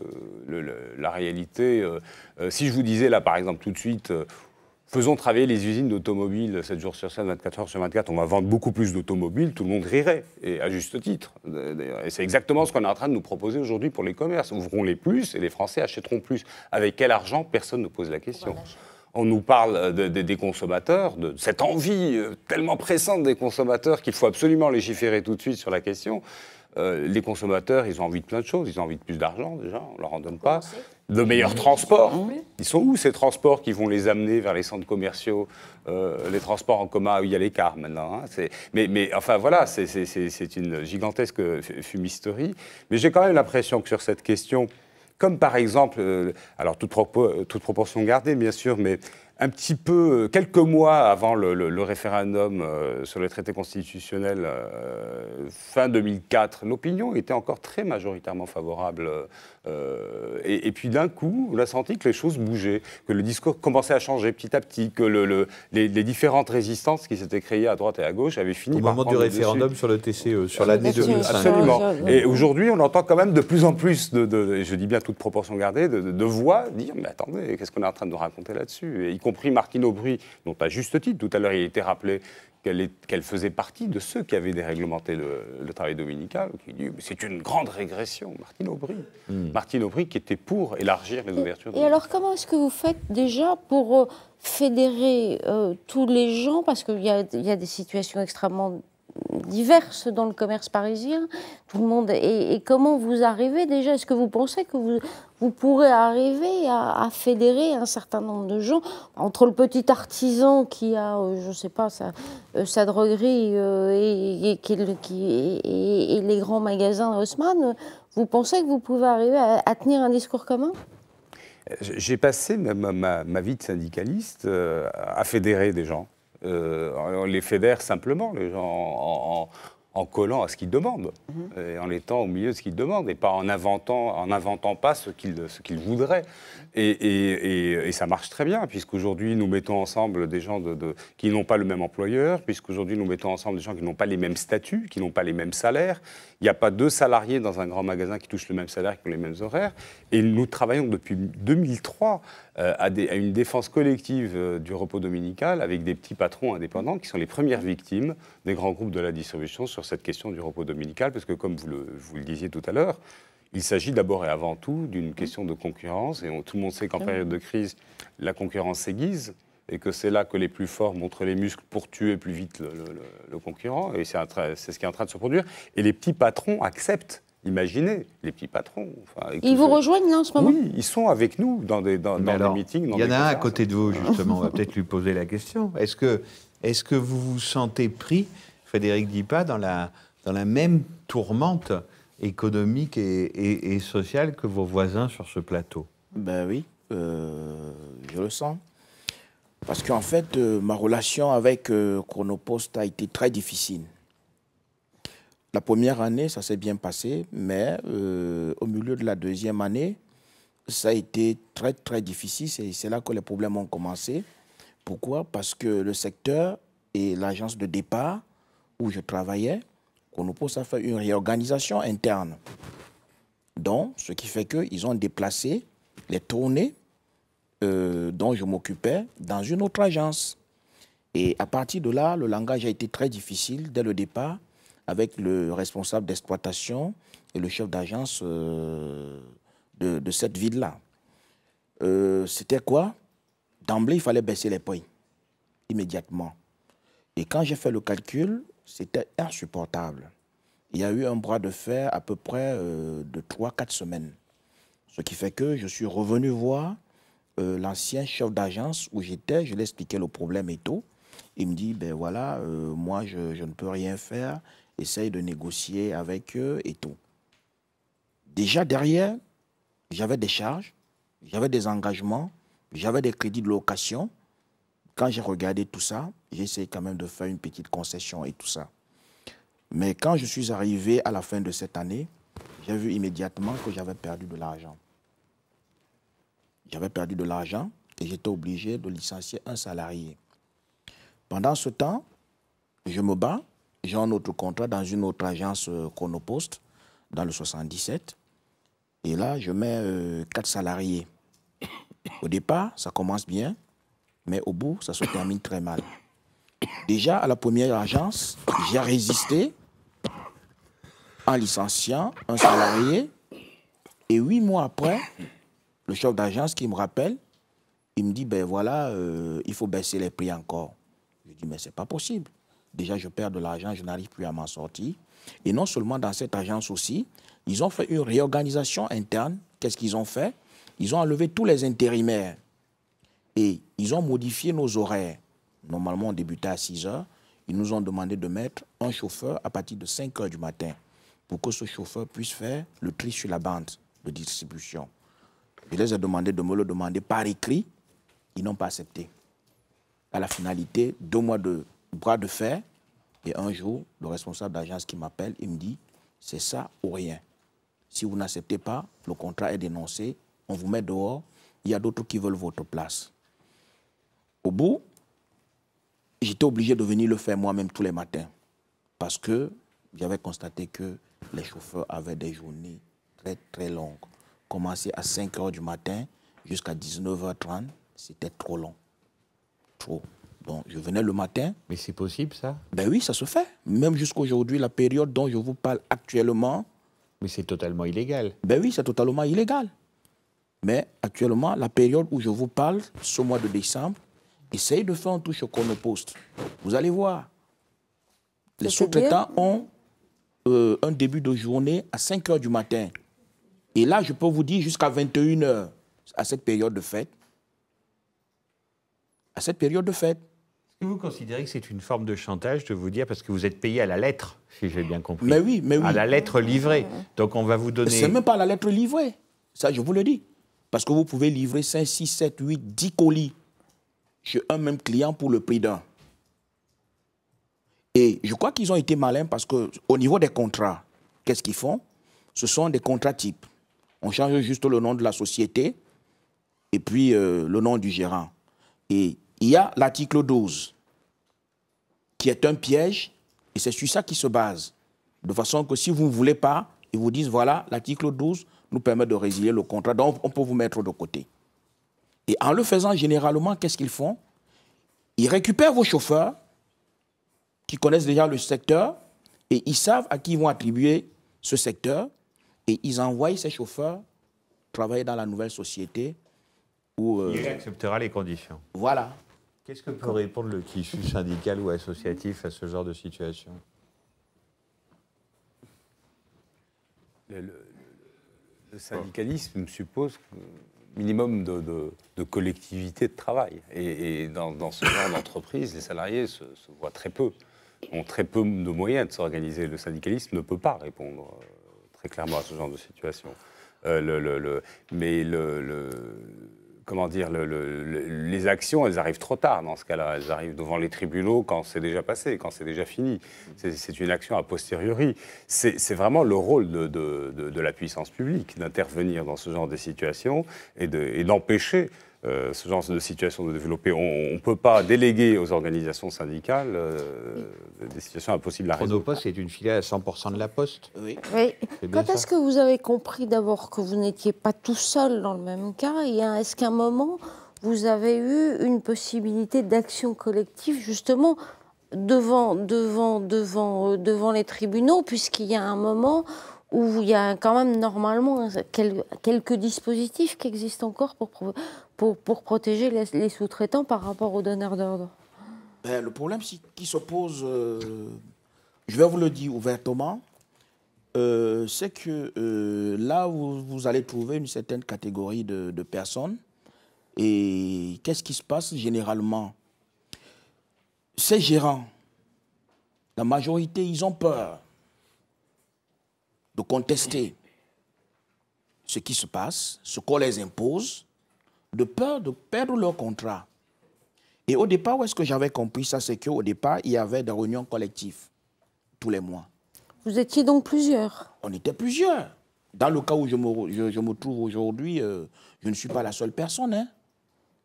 la réalité... si je vous disais là, par exemple, tout de suite... faisons travailler les usines d'automobiles 7 jours sur 7, 24 heures sur 24, on va vendre beaucoup plus d'automobiles, tout le monde rirait, et à juste titre. Et c'est exactement ce qu'on est en train de nous proposer aujourd'hui pour les commerces. Ouvrons-les plus et les Français achèteront plus. Avec quel argent? Personne ne pose la question. On nous parle des consommateurs, de cette envie tellement pressante des consommateurs qu'il faut absolument légiférer tout de suite sur la question. Les consommateurs, ils ont envie de plein de choses. Ils ont envie de plus d'argent, déjà, on ne leur en donne pas. De meilleurs transports. Ils sont où, ces transports qui vont les amener vers les centres commerciaux, les transports en commun où il y a les cars, maintenant, hein. Mais enfin, voilà, c'est une gigantesque fumisterie. Mais j'ai quand même l'impression que sur cette question, comme par exemple, alors toute proportion gardée, bien sûr, mais un petit peu, quelques mois avant le référendum sur le traité constitutionnel, fin 2004, l'opinion était encore très majoritairement favorable. Et puis d'un coup, on a senti que les choses bougeaient, que le discours commençait à changer petit à petit, que les différentes résistances qui s'étaient créées à droite et à gauche avaient fini par prendre le dessus. Au moment du référendum sur le TCE, sur l'année 2005. Absolument. Et aujourd'hui, on entend quand même de plus en plus, je dis bien toute proportion gardée, de voix dire « mais attendez, qu'est-ce qu'on est en train de nous raconter là-dessus ?» Y compris Martine Aubry, dont à juste titre, tout à l'heure il a été rappelé qu'elle faisait partie de ceux qui avaient déréglementé le travail dominical, qui dit c'est une grande régression, Martine Aubry. Martine Aubry qui était pour élargir les ouvertures. Et alors comment est-ce que vous faites déjà pour fédérer tous les gens, parce qu'il y a des situations extrêmement diverses dans le commerce parisien, tout le monde, et comment vous arrivez déjà, est-ce que vous pensez que vous pourrez arriver à fédérer un certain nombre de gens, entre le petit artisan qui a, je ne sais pas, sa droguerie et les grands magasins Haussmann, vous pensez que vous pouvez arriver à tenir un discours commun ? J'ai passé ma vie de syndicaliste à fédérer des gens. On les fédère simplement, les gens, en collant à ce qu'ils demandent, et en étant au milieu de ce qu'ils demandent, et pas en inventant pas ce qu'ils voudraient. Et ça marche très bien, puisqu'aujourd'hui, nous mettons ensemble des gens qui n'ont pas le même employeur, puisqu'aujourd'hui, nous mettons ensemble des gens qui n'ont pas les mêmes statuts, qui n'ont pas les mêmes salaires. Il n'y a pas 2 salariés dans un grand magasin qui touchent le même salaire, qui ont les mêmes horaires. Et nous travaillons depuis 2003 à une défense collective du repos dominical avec des petits patrons indépendants qui sont les premières victimes des grands groupes de la distribution sur cette question du repos dominical, parce que comme vous le disiez tout à l'heure, il s'agit d'abord et avant tout d'une question de concurrence, et tout le monde sait qu'en période de crise, la concurrence s'aiguise, et que c'est là que les plus forts montrent les muscles pour tuer plus vite le concurrent, et c'est ce qui est en train de se produire. Et les petits patrons acceptent. Imaginez, les petits patrons. Ils vous rejoignent là en ce moment ? Oui, ils sont avec nous dans des meetings. Il y en a un à côté de vous, justement, on va peut-être lui poser la question. Est-ce que vous vous sentez pris, Frédéric Dipas, dans la même tourmente économique et sociale que vos voisins sur ce plateau? Ben oui, je le sens. Parce qu'en fait, ma relation avec Chronopost a été très difficile. La première année, ça s'est bien passé, mais au milieu de la deuxième année, ça a été très, très difficile. C'est là que les problèmes ont commencé. Pourquoi? Parce que le secteur et l'agence de départ où je travaillais, Chronopost a fait une réorganisation interne. Donc, ce qui fait qu'ils ont déplacé les tournées dont je m'occupais dans une autre agence. Et à partir de là, le langage a été très difficile dès le départ avec le responsable d'exploitation et le chef d'agence de cette ville-là. C'était quoi? D'emblée, il fallait baisser les prix immédiatement. Et quand j'ai fait le calcul, c'était insupportable. Il y a eu un bras de fer à peu près de 3-4 semaines. Ce qui fait que je suis revenu voir l'ancien chef d'agence où j'étais, je lui ai expliqué le problème et tout. Il me dit, ben voilà, moi, je ne peux rien faire. Essaye de négocier avec eux et tout. Déjà derrière, j'avais des charges, j'avais des engagements, j'avais des crédits de location. Quand j'ai regardé tout ça, j'ai essayé quand même de faire une petite concession et tout ça. Mais quand je suis arrivé à la fin de cette année, j'ai vu immédiatement que j'avais perdu de l'argent. J'avais perdu de l'argent et j'étais obligé de licencier un salarié. Pendant ce temps, je me bats. J'ai un autre contrat dans une autre agence Chronopost, dans le 77. Et là, je mets 4 salariés. Au départ, ça commence bien, mais au bout, ça se termine très mal. Déjà, à la première agence, j'ai résisté en licenciant un salarié. Et 8 mois après, le chef d'agence qui me rappelle, il me dit, ben voilà, il faut baisser les prix encore. Je dis, mais c'est pas possible. Déjà, je perds de l'argent, je n'arrive plus à m'en sortir. Et non seulement dans cette agence aussi, ils ont fait une réorganisation interne. Qu'est-ce qu'ils ont fait? Ils ont enlevé tous les intérimaires. Et ils ont modifié nos horaires. Normalement, on débutait à 6 heures. Ils nous ont demandé de mettre un chauffeur à partir de 5 heures du matin pour que ce chauffeur puisse faire le tri sur la bande de distribution. Je les ai demandé de me le demander par écrit. Ils n'ont pas accepté. À la finalité, 2 mois de bras de fer. Et un jour, le responsable d'agence qui m'appelle, il me dit, c'est ça ou rien. Si vous n'acceptez pas, le contrat est dénoncé, on vous met dehors, il y a d'autres qui veulent votre place. Au bout, j'étais obligé de venir le faire moi-même tous les matins. Parce que j'avais constaté que les chauffeurs avaient des journées très très longues. Commencer à 5 heures du matin jusqu'à 19h30, c'était trop long. Trop. Donc, je venais le matin. Mais c'est possible, ça? Ben oui, ça se fait. Même jusqu'à aujourd'hui, la période dont je vous parle actuellement. Mais c'est totalement illégal. Ben oui, c'est totalement illégal. Mais actuellement, la période où je vous parle, ce mois de décembre, essayez de faire un touche au Chronopost. Vous allez voir. Les sous-traitants ont un début de journée à 5 heures du matin. Et là, je peux vous dire jusqu'à 21 h à cette période de fête. À cette période de fête. Est-ce que vous considérez que c'est une forme de chantage de vous dire, parce que vous êtes payé à la lettre, si j'ai bien compris. Mais oui, mais oui. À la lettre livrée. Donc on va vous donner... C'est même pas la lettre livrée. Ça, je vous le dis. Parce que vous pouvez livrer 5, 6, 7, 8, 10 colis chez un même client pour le prix d'un. Et je crois qu'ils ont été malins parce qu'au niveau des contrats, qu'est-ce qu'ils font? Ce sont des contrats types. On change juste le nom de la société et puis le nom du gérant. Et il y a l'article 12 qui est un piège et c'est sur ça qu'ils se basent. De façon que si vous ne voulez pas, ils vous disent voilà, l'article 12 nous permet de résilier le contrat, donc on peut vous mettre de côté. Et en le faisant généralement, qu'est-ce qu'ils font? Ils récupèrent vos chauffeurs qui connaissent déjà le secteur et ils savent à qui ils vont attribuer ce secteur et ils envoient ces chauffeurs travailler dans la nouvelle société où... Il acceptera les conditions. Voilà. Qu'est-ce que peut répondre le tissu syndical ou associatif à ce genre de situation? Le syndicalisme suppose un minimum de collectivité de travail. Et dans ce genre d'entreprise, les salariés se voient très peu, ont très peu de moyens de s'organiser. Le syndicalisme ne peut pas répondre très clairement à ce genre de situation. Comment dire, les actions, elles arrivent trop tard dans ce cas-là. Elles arrivent devant les tribunaux quand c'est déjà passé, quand c'est déjà fini. C'est une action a posteriori. C'est vraiment le rôle de la puissance publique d'intervenir dans ce genre de situation et d'empêcher ce genre de situation de développer. On ne peut pas déléguer aux organisations syndicales des situations impossibles à résoudre. Chronopost est une filiale à 100% de la Poste. Oui. Quand est-ce que vous avez compris d'abord que vous n'étiez pas tout seul dans le même cas? Est-ce qu'à un moment, vous avez eu une possibilité d'action collective, justement, devant les tribunaux, puisqu'il y a un moment où il y a quand même normalement quelques dispositifs qui existent encore pour protéger les sous-traitants par rapport aux donneurs d'ordre? Le problème qui se pose, je vais vous le dire ouvertement, c'est que là où vous allez trouver une certaine catégorie de personnes Et qu'est-ce qui se passe généralement? Ces gérants, la majorité, ils ont peur de contester ce qui se passe, ce qu'on les impose, de peur de perdre leur contrat. Et au départ, où est-ce que j'avais compris ça? C'est qu'au départ, il y avait des réunions collectives tous les mois. Vous étiez donc plusieurs? On était plusieurs. Dans le cas où je me trouve aujourd'hui, je ne suis pas la seule personne. Hein.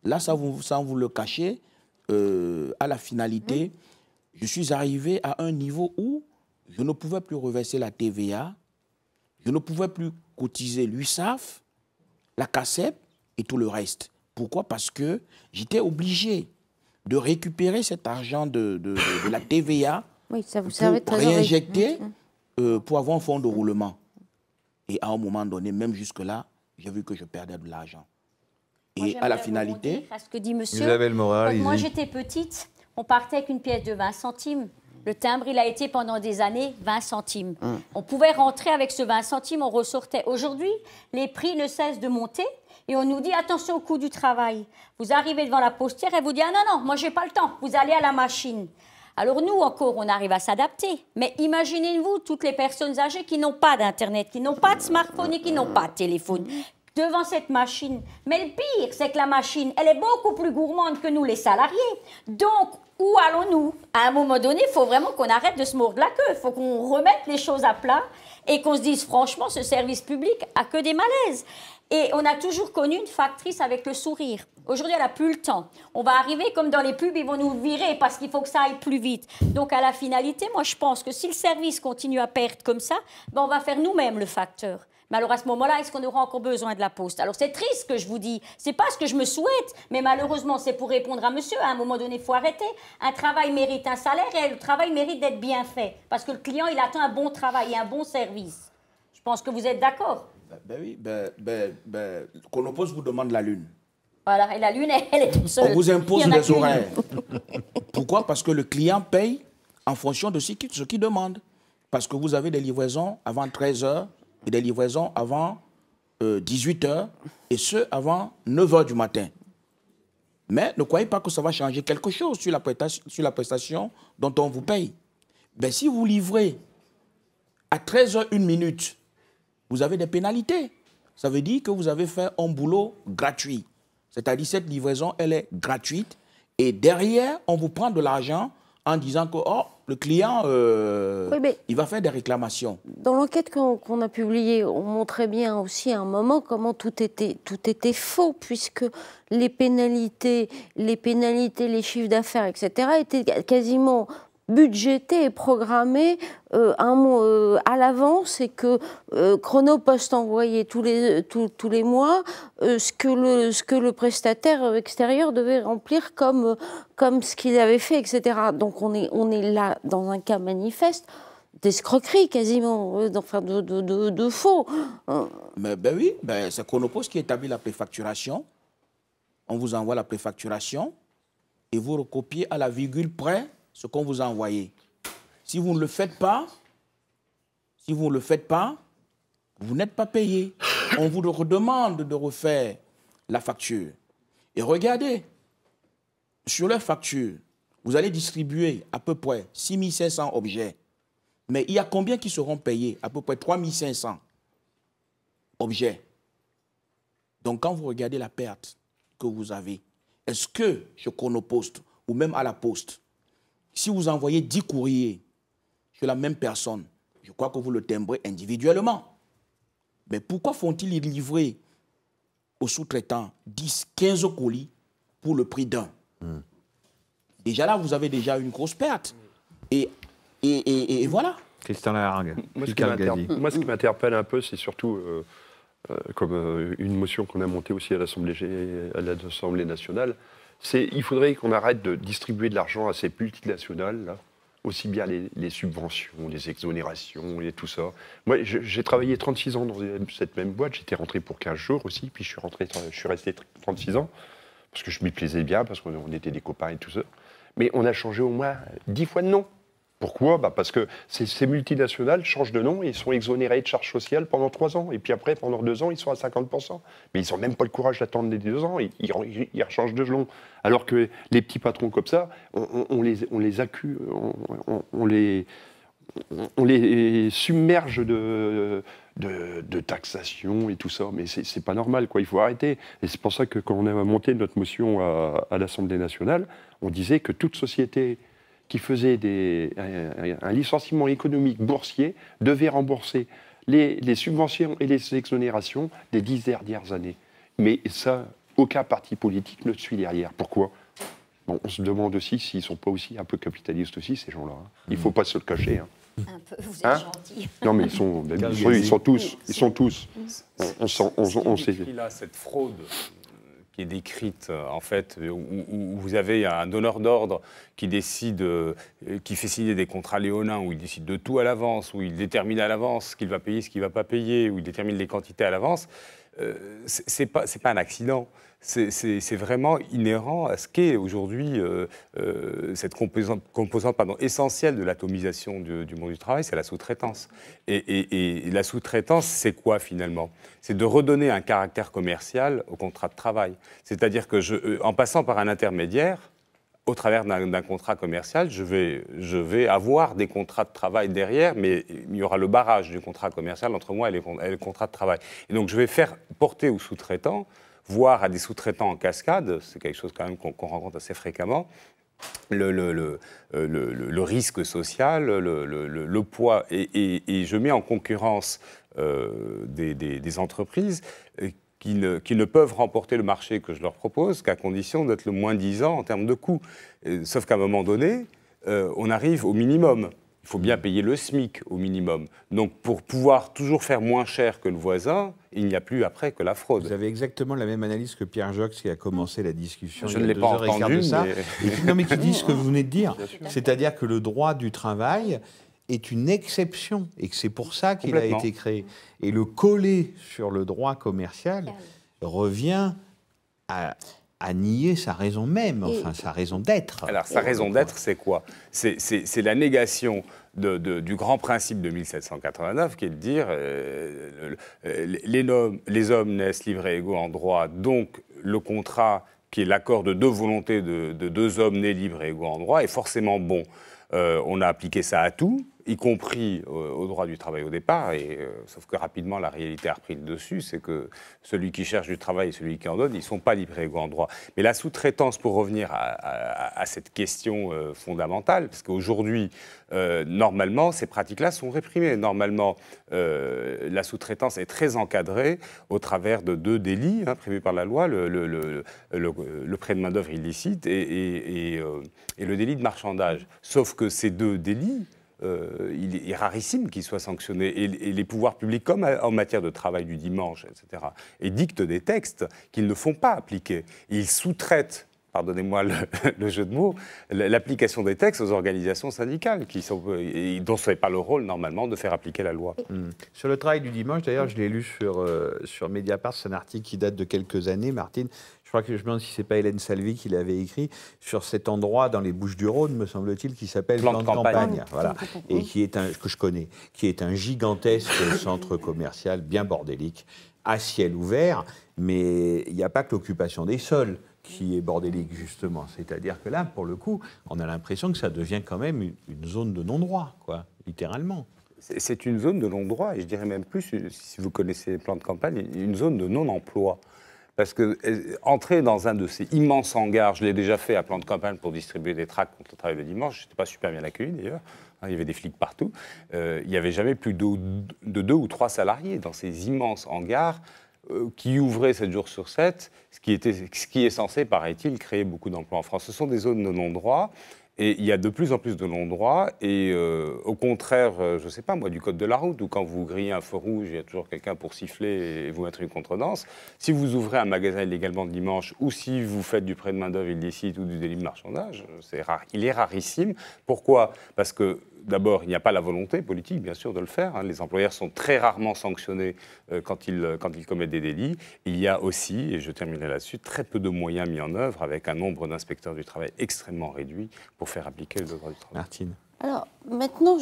Là, sans vous le cacher, à la finalité, je suis arrivé à un niveau où je ne pouvais plus reverser la TVA, je ne pouvais plus cotiser l'USAF, la CACEP et tout le reste. Pourquoi? Parce que j'étais obligé de récupérer cet argent de la TVA pour réinjecter pour avoir un fonds de roulement. Et à un moment donné, même jusque-là, j'ai vu que je perdais de l'argent. Et à la finalité... À ce que dit monsieur, vous avez le moral, quand moi j'étais petite, on partait avec une pièce de 20 centimes. Le timbre, il a été pendant des années 20 centimes. On pouvait rentrer avec ce 20 centimes, on ressortait. Aujourd'hui, les prix ne cessent de monter et on nous dit attention au coût du travail. Vous arrivez devant la postière et vous dites ah non, moi j'ai pas le temps, vous allez à la machine. Alors nous encore, on arrive à s'adapter. Mais imaginez-vous toutes les personnes âgées qui n'ont pas d'Internet, qui n'ont pas de smartphone et qui n'ont pas de téléphone. Devant cette machine. Mais le pire, c'est que la machine, elle est beaucoup plus gourmande que nous, les salariés. Donc, où allons-nous? À un moment donné, il faut vraiment qu'on arrête de se mordre la queue. Il faut qu'on remette les choses à plat et qu'on se dise, franchement, ce service public a que des malaises. Et on a toujours connu une factrice avec le sourire. Aujourd'hui, elle n'a plus le temps. On va arriver comme dans les pubs, ils vont nous virer parce qu'il faut que ça aille plus vite. Donc, à la finalité, moi, je pense que si le service continue à perdre comme ça, ben, on va faire nous-mêmes le facteur. Mais alors, à ce moment-là, est-ce qu'on aura encore besoin de la poste? Alors, c'est triste ce que je vous dis. C'est pas ce que je me souhaite. Mais malheureusement, c'est pour répondre à monsieur. À un moment donné, il faut arrêter. Un travail mérite un salaire et le travail mérite d'être bien fait. Parce que le client, il attend un bon travail et un bon service. Je pense que vous êtes d'accord. Ben oui, Chronopost vous demande la lune. Voilà, et la lune, elle est toute seule. On vous impose les horaires. Pourquoi? Parce que le client paye en fonction de ce qu'il demande. Parce que vous avez des livraisons avant 13 h et des livraisons avant 18 h et ce, avant 9 h du matin. Mais ne croyez pas que ça va changer quelque chose sur la prestation dont on vous paye. Ben, si vous livrez à 13 h 1 minute, vous avez des pénalités. Ça veut dire que vous avez fait un boulot gratuit. C'est-à-dire que cette livraison, elle est gratuite. Et derrière, on vous prend de l'argent en disant que le client, il va faire des réclamations. Dans l'enquête qu'on a publiée, on montrait bien aussi à un moment comment tout était faux, puisque les pénalités, les chiffres d'affaires, etc., étaient quasiment budgété et programmé à l'avance et que Chronopost envoyait tous les mois ce que le prestataire extérieur devait remplir comme ce qu'il avait fait, etc. Donc on est là dans un cas manifeste d'escroquerie quasiment, de faux. Ben oui, c'est Chronopost qui établit la préfacturation. On vous envoie la préfacturation et vous recopiez à la virgule près ce qu'on vous a envoyé. Si vous ne le faites pas, vous n'êtes pas payé. On vous redemande de refaire la facture. Et regardez, sur la facture, vous allez distribuer à peu près 6 500 objets. Mais il y a combien qui seront payés? À peu près 3 500 objets. Donc quand vous regardez la perte que vous avez, est-ce que chez Chronopost ou même à la Poste, si vous envoyez 10 courriers chez la même personne, je crois que vous le timbrez individuellement. Mais pourquoi font-ils livrer aux sous-traitants 10, 15 colis pour le prix d'un? Déjà là, vous avez déjà une grosse perte. Et voilà. Christian Lahargue. Moi, ce qui m'interpelle un peu, c'est surtout comme une motion qu'on a montée aussi à l'Assemblée nationale, c'est qu'il faudrait qu'on arrête de distribuer de l'argent à ces multinationales, là, aussi bien les subventions, les exonérations et tout ça. Moi, j'ai travaillé 36 ans dans cette même boîte, j'étais rentré pour 15 jours aussi, puis je suis resté 36 ans, parce que je m'y plaisais bien, parce qu'on était des copains et tout ça. Mais on a changé au moins 10 fois de nom. Pourquoi? Parce que ces multinationales changent de nom et ils sont exonérés de charges sociales pendant 3 ans. Et puis après, pendant 2 ans, ils sont à 50%. Mais ils n'ont même pas le courage d'attendre les 2 ans. Ils rechangent de nom. Alors que les petits patrons comme ça, on les accuse, on les submerge de taxation et tout ça, mais c'est pas normal, quoi. Il faut arrêter. Et c'est pour ça que quand on a monté notre motion à l'Assemblée nationale, on disait que toute société qui faisait un licenciement économique boursier devait rembourser les subventions et les exonérations des 10 dernières années. Mais ça, aucun parti politique ne suit derrière. Pourquoi? Bon, on se demande aussi s'ils ne sont pas aussi un peu capitalistes aussi, ces gens-là. Hein. Il ne faut pas se le cacher. Hein. Un peu, vous êtes gentil. Non, mais ils sont tous. On sait. Là, cette fraude qui est décrite, en fait, où vous avez un donneur d'ordre qui décide, qui fait signer des contrats léonins, où il décide de tout à l'avance, où il détermine à l'avance ce qu'il va payer, ce qu'il ne va pas payer, où il détermine les quantités à l'avance, c'est pas un accident. C'est vraiment inhérent à ce qu'est aujourd'hui cette composante essentielle de l'atomisation du monde du travail, c'est la sous-traitance. Et la sous-traitance, c'est quoi finalement? C'est de redonner un caractère commercial au contrat de travail. C'est-à-dire que en passant par un intermédiaire, au travers d'un contrat commercial, je vais avoir des contrats de travail derrière, mais il y aura le barrage du contrat commercial entre moi et le contrat de travail. Et donc je vais faire porter aux sous-traitants, voire à des sous-traitants en cascade, c'est quelque chose quand même qu'on rencontre assez fréquemment, le risque social, le poids, et je mets en concurrence des entreprises qui ne peuvent remporter le marché que je leur propose qu'à condition d'être le moins disant en termes de coûts. Sauf qu'à un moment donné, on arrive au minimum. Il faut bien payer le SMIC au minimum. Donc pour pouvoir toujours faire moins cher que le voisin, il n'y a plus après que la fraude. Vous avez exactement la même analyse que Pierre Jox qui a commencé la discussion. Je ne l'ai pas entendu, mais qui dit ce que vous venez de dire. C'est-à-dire que le droit du travail est une exception et que c'est pour ça qu'il a été créé. Et le coller sur le droit commercial revient à nier sa raison même, enfin sa raison d'être. Alors sa raison d'être, c'est quoi? C'est la négation du grand principe de 1789 qui est de dire les hommes naissent libres et égaux en droit, donc le contrat qui est l'accord de deux volontés de deux hommes nés libres et égaux en droit est forcément bon. On a appliqué ça à tout, y compris au droit du travail au départ, sauf que rapidement la réalité a repris le dessus, c'est que celui qui cherche du travail et celui qui en donne, ils ne sont pas libres et égaux en droit. Mais la sous-traitance, pour revenir à cette question fondamentale, parce qu'aujourd'hui, normalement, ces pratiques-là sont réprimées. Normalement, la sous-traitance est très encadrée au travers de 2 délits prévus par la loi, le prêt de main-d'œuvre illicite et le délit de marchandage. Sauf que ces 2 délits, il est rarissime qu'ils soient sanctionnés. Et les pouvoirs publics, comme en matière de travail du dimanche, etc., édictent des textes qu'ils ne font pas appliquer. Ils sous-traitent, pardonnez-moi le jeu de mots, l'application des textes aux organisations syndicales, dont ce n'est pas le rôle, normalement, de faire appliquer la loi. Sur le travail du dimanche, d'ailleurs, je l'ai lu sur Mediapart, c'est un article qui date de quelques années, Martine. Je crois que je me demande si ce n'est pas Hélène Salvi qui l'avait écrit, sur cet endroit dans les Bouches-du-Rhône, me semble-t-il, qui s'appelle Plan de campagne. Voilà. Et que je connais, qui est un gigantesque centre commercial bien bordélique, à ciel ouvert, mais il n'y a pas que l'occupation des sols qui est bordélique, justement. C'est-à-dire que là, pour le coup, on a l'impression que ça devient quand même une zone de non-droit, quoi, littéralement. C'est une zone de non-droit, et je dirais même plus, si vous connaissez les plans de campagne, une zone de non-emploi. Parce que entrer dans un de ces immenses hangars, je l'ai déjà fait à plan de campagne pour distribuer des tracts contre le travail le dimanche, je n'étais pas super bien accueilli d'ailleurs, il y avait des flics partout, il n'y avait jamais plus de 2 ou 3 salariés dans ces immenses hangars qui ouvraient 7 jours sur 7, ce qui est censé, paraît-il, créer beaucoup d'emplois en France. Ce sont des zones de non-droit. Et il y a de plus en plus de non-droit, et au contraire, je ne sais pas moi, du code de la route, où quand vous grillez un feu rouge, il y a toujours quelqu'un pour siffler et vous mettre une contredanse. Si vous ouvrez un magasin illégalement le dimanche, ou si vous faites du prêt de main-d'œuvre illicite ou du délit de marchandage, c'est rare. Il est rarissime. Pourquoi? Parce que d'abord, il n'y a pas la volonté politique, bien sûr, de le faire. Les employeurs sont très rarement sanctionnés quand ils commettent des délits. Il y a aussi, et je terminerai là-dessus, très peu de moyens mis en œuvre avec un nombre d'inspecteurs du travail extrêmement réduit pour faire appliquer le droit du travail. Martine. Alors, maintenant,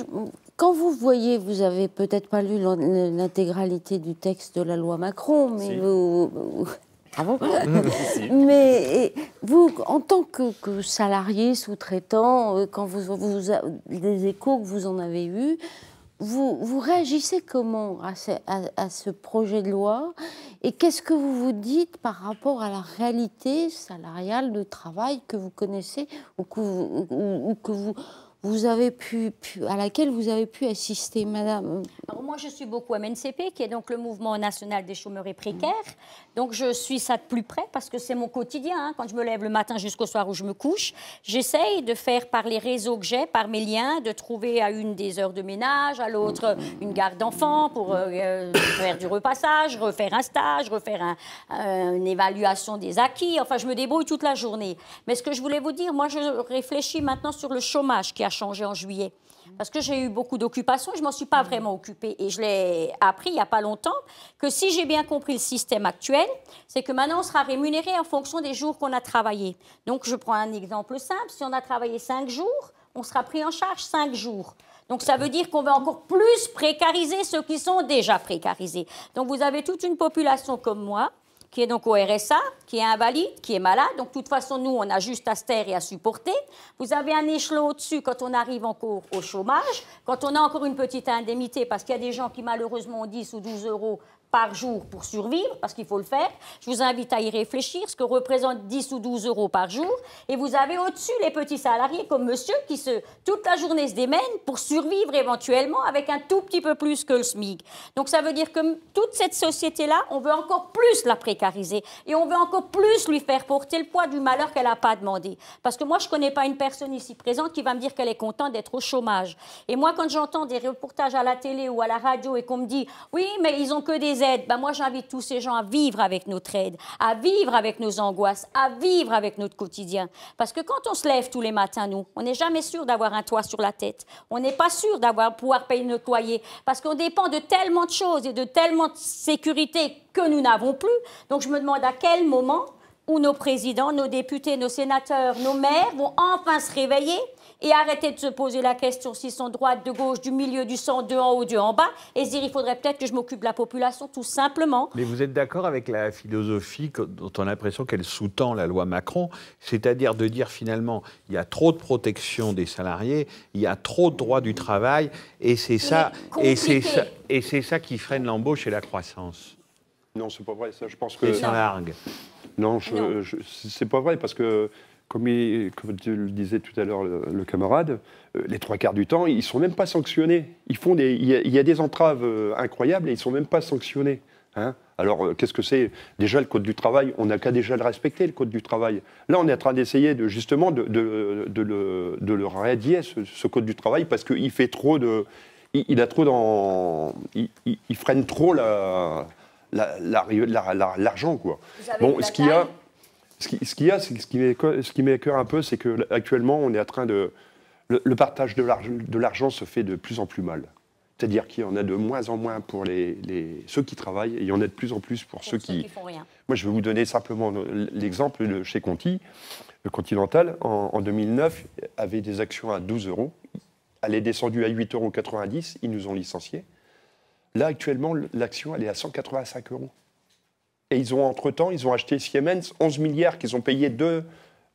quand vous voyez, vous n'avez peut-être pas lu l'intégralité du texte de la loi Macron, mais si. Bravo. Mais vous, en tant que salarié, sous-traitant, quand les échos que vous en avez eus, vous réagissez comment à ce projet de loi? Et qu'est-ce que vous vous dites par rapport à la réalité salariale de travail que vous connaissez ou que vous avez à laquelle vous avez pu assister, madame? Alors moi, je suis beaucoup MNCP, qui est donc le Mouvement national des chômeurs et précaires. Donc je suis ça de plus près parce que c'est mon quotidien. Hein. Quand je me lève le matin jusqu'au soir où je me couche, j'essaye de faire par les réseaux que j'ai, par mes liens, de trouver à une des heures de ménage, à l'autre une garde d'enfants pour faire du repassage, refaire un stage, refaire une évaluation des acquis. Enfin, je me débrouille toute la journée. Mais ce que je voulais vous dire, moi, je réfléchis maintenant sur le chômage qui a changé en juillet. Parce que j'ai eu beaucoup d'occupations et je ne m'en suis pas vraiment occupée. Et je l'ai appris il n'y a pas longtemps que si j'ai bien compris le système actuel, c'est que maintenant on sera rémunéré en fonction des jours qu'on a travaillé. Donc je prends un exemple simple. Si on a travaillé 5 jours, on sera pris en charge 5 jours. Donc ça veut dire qu'on va encore plus précariser ceux qui sont déjà précarisés. Donc vous avez toute une population comme moi, qui est donc au RSA, qui est invalide, qui est malade. Donc, de toute façon, nous, on a juste à se taire et à supporter. Vous avez un échelon au-dessus quand on arrive encore au chômage, quand on a encore une petite indemnité, parce qu'il y a des gens qui, malheureusement, ont 10 ou 12 euros par jour pour survivre, parce qu'il faut le faire. Je vous invite à y réfléchir, ce que représente 10 ou 12 euros par jour. Et vous avez au-dessus les petits salariés comme monsieur qui toute la journée se démènent pour survivre éventuellement avec un tout petit peu plus que le SMIC. Donc ça veut dire que toute cette société-là, on veut encore plus la précariser et on veut encore plus lui faire porter le poids du malheur qu'elle n'a pas demandé. Parce que moi, je ne connais pas une personne ici présente qui va me dire qu'elle est contente d'être au chômage. Et moi, quand j'entends des reportages à la télé ou à la radio et qu'on me dit « Oui, mais ils n'ont que des aides », ben moi, j'invite tous ces gens à vivre avec notre aide, à vivre avec nos angoisses, à vivre avec notre quotidien. Parce que quand on se lève tous les matins, nous, on n'est jamais sûr d'avoir un toit sur la tête. On n'est pas sûr pouvoir payer notre loyer. Parce qu'on dépend de tellement de choses et de tellement de sécurité que nous n'avons plus. Donc, je me demande à quel moment où nos présidents, nos députés, nos sénateurs, nos maires vont enfin se réveiller et arrêter de se poser la question s'ils sont de droite, de gauche, du milieu, du centre, de en haut, de en bas, et se dire il faudrait peut-être que je m'occupe de la population, tout simplement. Mais vous êtes d'accord avec la philosophie dont on a l'impression qu'elle sous-tend la loi Macron, c'est-à-dire de dire finalement il y a trop de protection des salariés, il y a trop de droits du travail, et c'est ça qui freine l'embauche et la croissance. Non, c'est pas vrai. Ça, je pense que. Et ça largue. Non, c'est pas vrai parce que. Comme tu le disais tout à l'heure, le camarade, les 3/4 du temps, ils ne sont même pas sanctionnés. Il y a des entraves incroyables et ils ne sont même pas sanctionnés. Hein. Alors, qu'est-ce que c'est? Déjà, le Code du travail, on n'a qu'à déjà le respecter, le Code du travail. Là, on est en train d'essayer justement de le radier, ce Code du travail, parce qu'il fait trop de... Il freine trop l'argent, quoi. Bon, ce qu'il y a... Ce qui m'écoeure un peu, c'est qu'actuellement, on est en train de... Le partage de l'argent se fait de plus en plus mal. C'est-à-dire qu'il y en a de moins en moins pour ceux qui travaillent, et il y en a de plus en plus pour ceux qui font rien. Moi, je vais vous donner simplement l'exemple de chez Conti. Le Continental, en 2009, avait des actions à 12 euros. Elle est descendue à 8,90 euros. Ils nous ont licenciés. Là, actuellement, l'action, elle est à 185 euros. Et entre-temps, ils ont acheté Siemens, 11 milliards qu'ils ont payé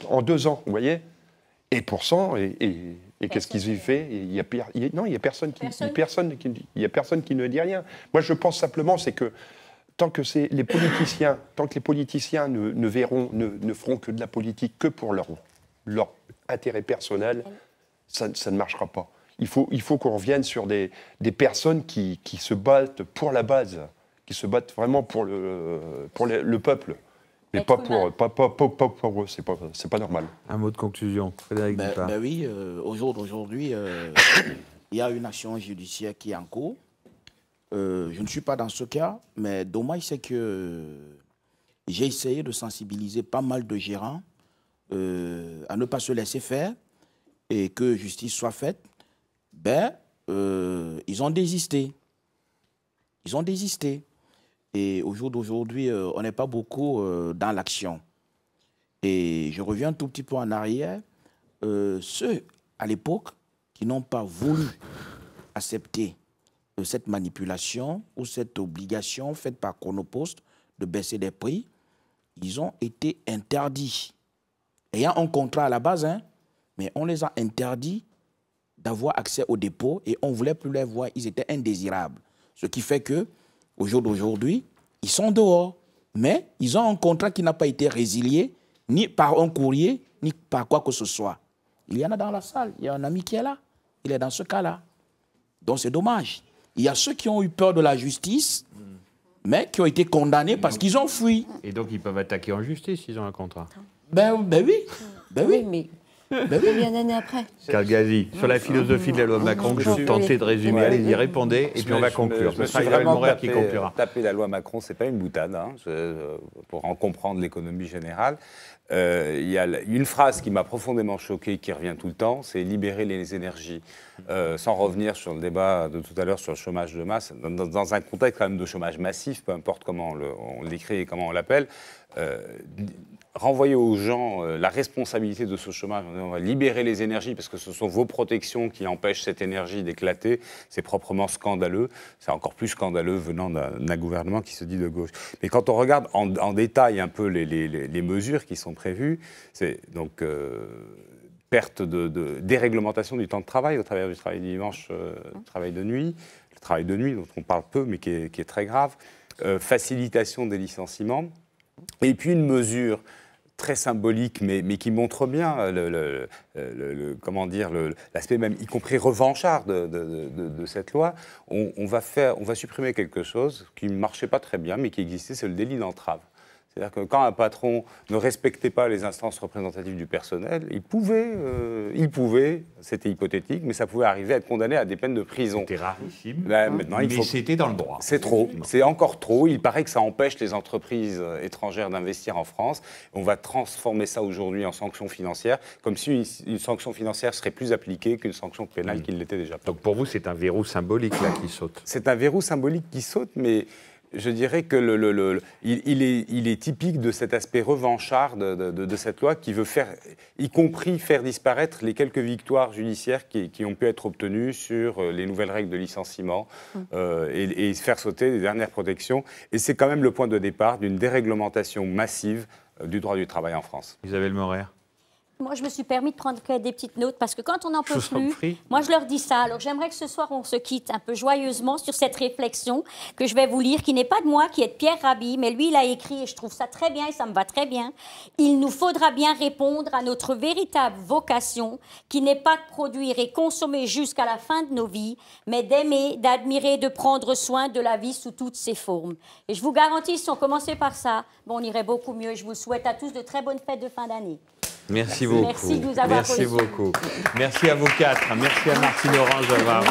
en 2 ans, vous voyez. Et pourcent, et qu'est-ce qu'ils ont fait? Il n'y a personne qui ne dit rien. Moi, je pense simplement, c'est que tant que les politiciens ne feront que de la politique que pour leur intérêt personnel, ça ne marchera pas. Il faut qu'on revienne sur des personnes qui se battent pour la base, qui se battent vraiment pour le peuple, mais pas pour eux. C'est pas normal. Un mot de conclusion, Frédéric Guipard. Oui, aujourd'hui, il y a une action judiciaire qui est en cours. Je ne suis pas dans ce cas, mais dommage, c'est que j'ai essayé de sensibiliser pas mal de gérants à ne pas se laisser faire et que justice soit faite. Ils ont désisté. Et au jour d'aujourd'hui, on n'est pas beaucoup dans l'action. Et je reviens un tout petit peu en arrière. Ceux, à l'époque, qui n'ont pas voulu accepter cette manipulation ou cette obligation faite par Chronopost de baisser des prix, ils ont été interdits. Ayant un contrat à la base, hein, mais on les a interdits d'avoir accès au dépôt et on ne voulait plus les voir, ils étaient indésirables. Ce qui fait qu'au jour d'aujourd'hui, ils sont dehors. Mais ils ont un contrat qui n'a pas été résilié, ni par un courrier, ni par quoi que ce soit. Il y en a dans la salle, il y a un ami qui est là, il est dans ce cas-là. Donc c'est dommage. Il y a ceux qui ont eu peur de la justice, mais qui ont été condamnés parce qu'ils ont fui. Et donc ils peuvent attaquer en justice s'ils ont un contrat. Ben oui. Oui, mais combien d'années après? Kargazi, sur la philosophie de la loi Macron que je tentais de résumer, allez-y, répondez, et puis on va conclure. Je me suis vraiment tapé la loi Macron, c'est pas une boutade, hein, pour en comprendre l'économie générale. Il y a une phrase qui m'a profondément choqué, qui revient tout le temps, c'est libérer les énergies. Sans revenir sur le débat de tout à l'heure sur le chômage de masse, dans un contexte quand même de chômage massif, peu importe comment on l'écrit et comment on l'appelle, renvoyer aux gens la responsabilité de ce chômage, on va libérer les énergies parce que ce sont vos protections qui empêchent cette énergie d'éclater, c'est proprement scandaleux. C'est encore plus scandaleux venant d'un gouvernement qui se dit de gauche. Mais quand on regarde en détail un peu les mesures qui sont prévues, c'est donc perte de déréglementation du temps de travail au travers du travail du dimanche, travail de nuit, le travail de nuit dont on parle peu mais qui est très grave, facilitation des licenciements, et puis une mesure très symbolique, mais qui montre bien l'aspect même, y compris revanchard de cette loi. On va supprimer quelque chose qui ne marchait pas très bien, mais qui existait, c'est le délit d'entrave. C'est-à-dire que quand un patron ne respectait pas les instances représentatives du personnel, il pouvait, c'était hypothétique, mais ça pouvait arriver à être condamné à des peines de prison. C'était rarissime, mais c'était dans le droit. C'est trop, c'est encore trop. Il paraît que ça empêche les entreprises étrangères d'investir en France. On va transformer ça aujourd'hui en sanction financière, comme si une sanction financière serait plus appliquée qu'une sanction pénale qui l'était déjà. Donc pour vous, c'est un verrou symbolique là qui saute. C'est un verrou symbolique qui saute, mais je dirais que il est typique de cet aspect revanchard de cette loi qui veut faire, y compris faire disparaître les quelques victoires judiciaires qui ont pu être obtenues sur les nouvelles règles de licenciement et faire sauter les dernières protections. Et c'est quand même le point de départ d'une déréglementation massive du droit du travail en France. Isabelle Morer. Moi, je me suis permis de prendre des petites notes parce que quand on n'en peut plus, moi, je leur dis ça. Alors, j'aimerais que ce soir, on se quitte un peu joyeusement sur cette réflexion que je vais vous lire, qui n'est pas de moi, qui est de Pierre Rabhi, mais lui, il a écrit, et je trouve ça très bien et ça me va très bien. Il nous faudra bien répondre à notre véritable vocation, qui n'est pas de produire et consommer jusqu'à la fin de nos vies, mais d'aimer, d'admirer, de prendre soin de la vie sous toutes ses formes. Et je vous garantis, si on commençait par ça, on irait beaucoup mieux. Je vous souhaite à tous de très bonnes fêtes de fin d'année. Merci beaucoup. Merci de nous avoir reçus. Beaucoup. Merci à vous quatre. Merci à Martine Orange d'avoir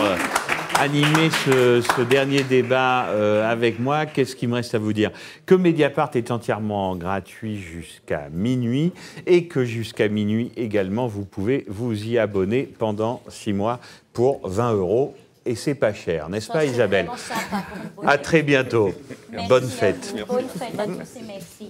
animé ce dernier débat avec moi. Qu'est-ce qu'il me reste à vous dire? Que Mediapart est entièrement gratuit jusqu'à minuit et que jusqu'à minuit également, vous pouvez vous y abonner pendant 6 mois pour 20 €. Et c'est pas cher, n'est-ce pas Isabelle? À très bientôt. Bonne fête. Bonne fête à tous et merci.